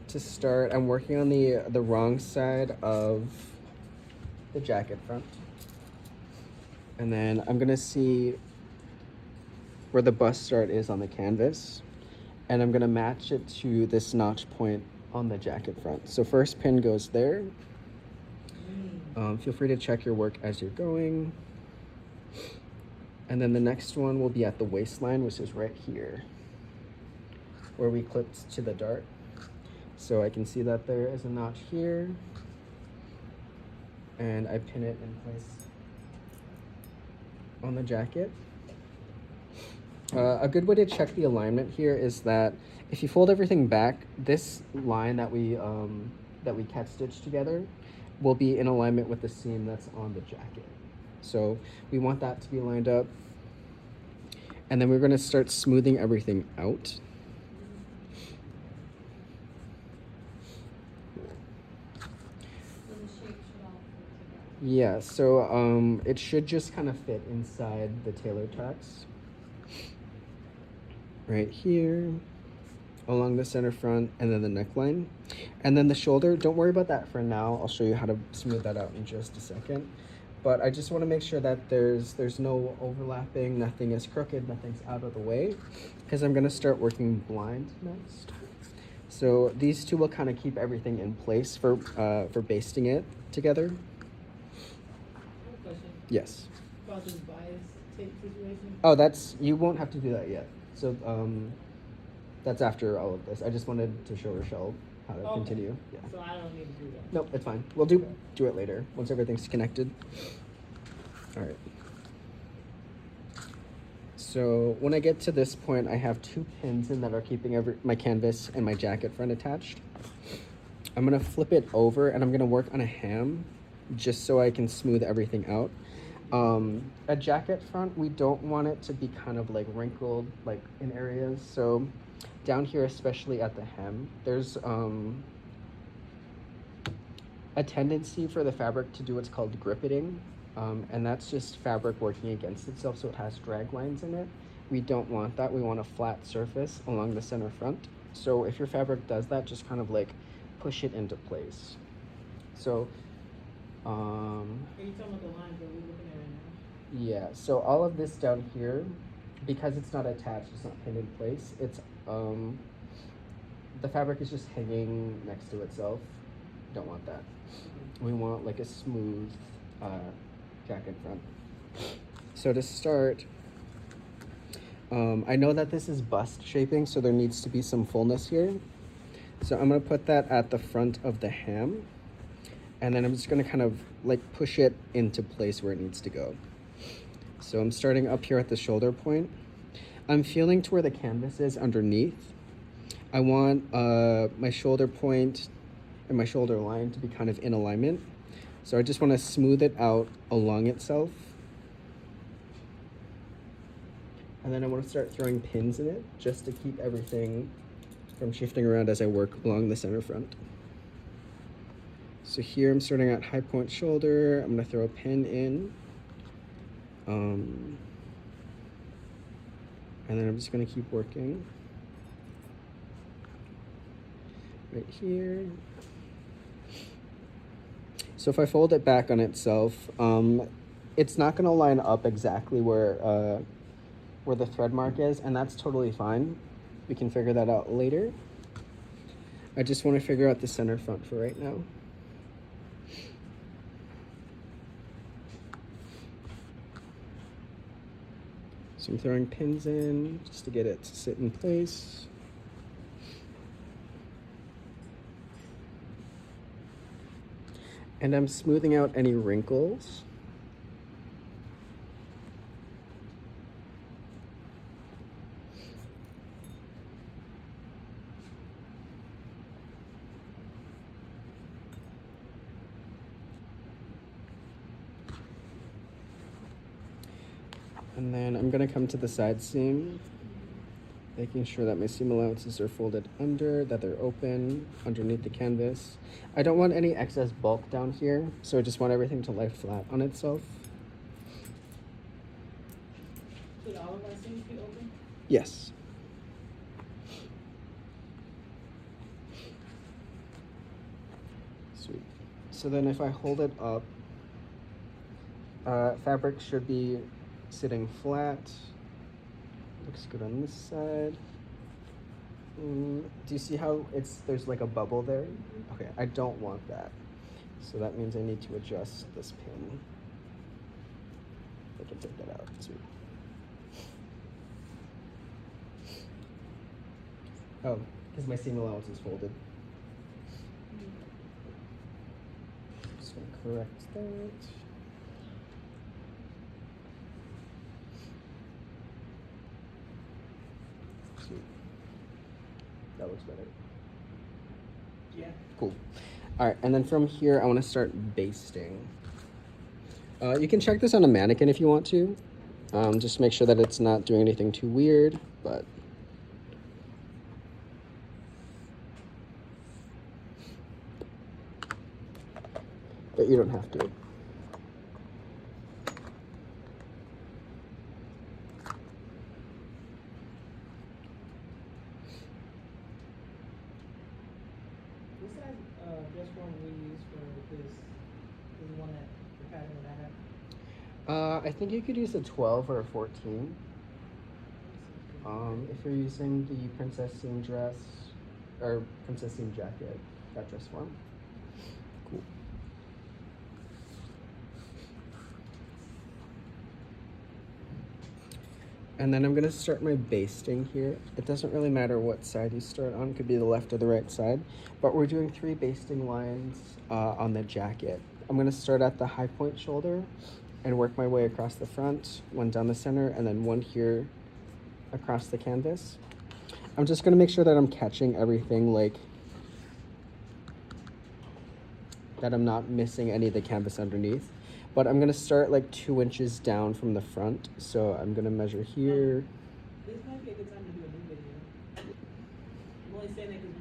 to start, I'm working on the wrong side of the jacket front. And then I'm gonna see where the bust start is on the canvas. And I'm gonna match it to this notch point on the jacket front. So first pin goes there. Feel free to check your work as you're going. And then the next one will be at the waistline, which is right here, where we clipped to the dart. So I can see that there is a notch here, and I pin it in place on the jacket. A good way to check the alignment here is that if you fold everything back, this line that we cat stitched together will be in alignment with the seam that's on the jacket. So we want that to be lined up. And then we're going to start smoothing everything out. Yeah, so it should just kind of fit inside the tailor tracks. Right here, along the center front, and then the neckline. And then the shoulder, don't worry about that for now. I'll show you how to smooth that out in just a second. But I just want to make sure that there's no overlapping, nothing is crooked, nothing's out of the way, because I'm going to start working blind next. So these two will kind of keep everything in place for basting it together. Question Yes. about this bias tape situation. Oh, you won't have to do that yet. So that's after all of this. I just wanted to show Rochelle how to continue. Yeah. So I don't need to do that. Nope, it's fine. We'll do it later once everything's connected. All right. So when I get to this point, I have 2 pins in that are keeping my canvas and my jacket front attached. I'm gonna flip it over and I'm gonna work on a ham just so I can smooth everything out. A jacket front, we don't want it to be kind of like wrinkled like in areas. So down here, especially at the hem, there's a tendency for the fabric to do what's called grippeting. And that's just fabric working against itself, so it has drag lines in it. We don't want that. We want a flat surface along the center front. So if your fabric does that, just kind of like push it into place. So Are you talking about the lines that we're looking at right now? yeah, so all of this down here, because it's not attached, it's not pinned in place, it's the fabric is just hanging next to itself. Don't want that. We want like a smooth jacket front. So to start, I know that this is bust shaping, so there needs to be some fullness here. So I'm gonna put that at the front of the hem, and then I'm just gonna kind of like push it into place where it needs to go. So I'm starting up here at the shoulder point. I'm feeling to where the canvas is underneath. I want my shoulder point and my shoulder line to be kind of in alignment. So I just want to smooth it out along itself. And then I want to start throwing pins in it just to keep everything from shifting around as I work along the center front. So here I'm starting at high point shoulder. I'm going to throw a pin in. And then I'm just going to keep working right here. So if I fold it back on itself, it's not going to line up exactly where the thread mark is, and that's totally fine. We can figure that out later. I just want to figure out the center front for right now. So I'm throwing pins in just to get it to sit in place. And I'm smoothing out any wrinkles. And then I'm gonna come to the side seam, making sure that my seam allowances are folded under, that they're open underneath the canvas. I don't want any excess bulk down here, so I just want everything to lie flat on itself. Should all of our seams be open? Yes. Sweet. So then if I hold it up, fabric should be sitting flat. Looks good on this side. Do you see how there's like a bubble there? Okay, I don't want that. So that means I need to adjust this pin. I can take that out. Sweet. Oh, because my seam allowance is folded. Just gonna correct that. Sweet. That looks better. Yeah. Cool. All right, and then from here, I want to start basting. You can check this on a mannequin if you want to. Just make sure that it's not doing anything too weird, but you don't have to. What size dress form we use for this? Is the one that the pattern that I have? I think you could use a 12 or a 14. If you're using the princess seam dress or princess seam jacket, that dress form. Cool. And then I'm gonna start my basting here. It doesn't really matter what side you start on, it could be the left or the right side, but we're doing 3 basting lines on the jacket. I'm gonna start at the high point shoulder and work my way across the front, 1 down the center, and then 1 here across the canvas. I'm just gonna make sure that I'm catching everything, like that I'm not missing any of the canvas underneath. But I'm gonna start like 2 inches down from the front. So I'm gonna measure here. This might be a good time to do a new video. I'm only saying that because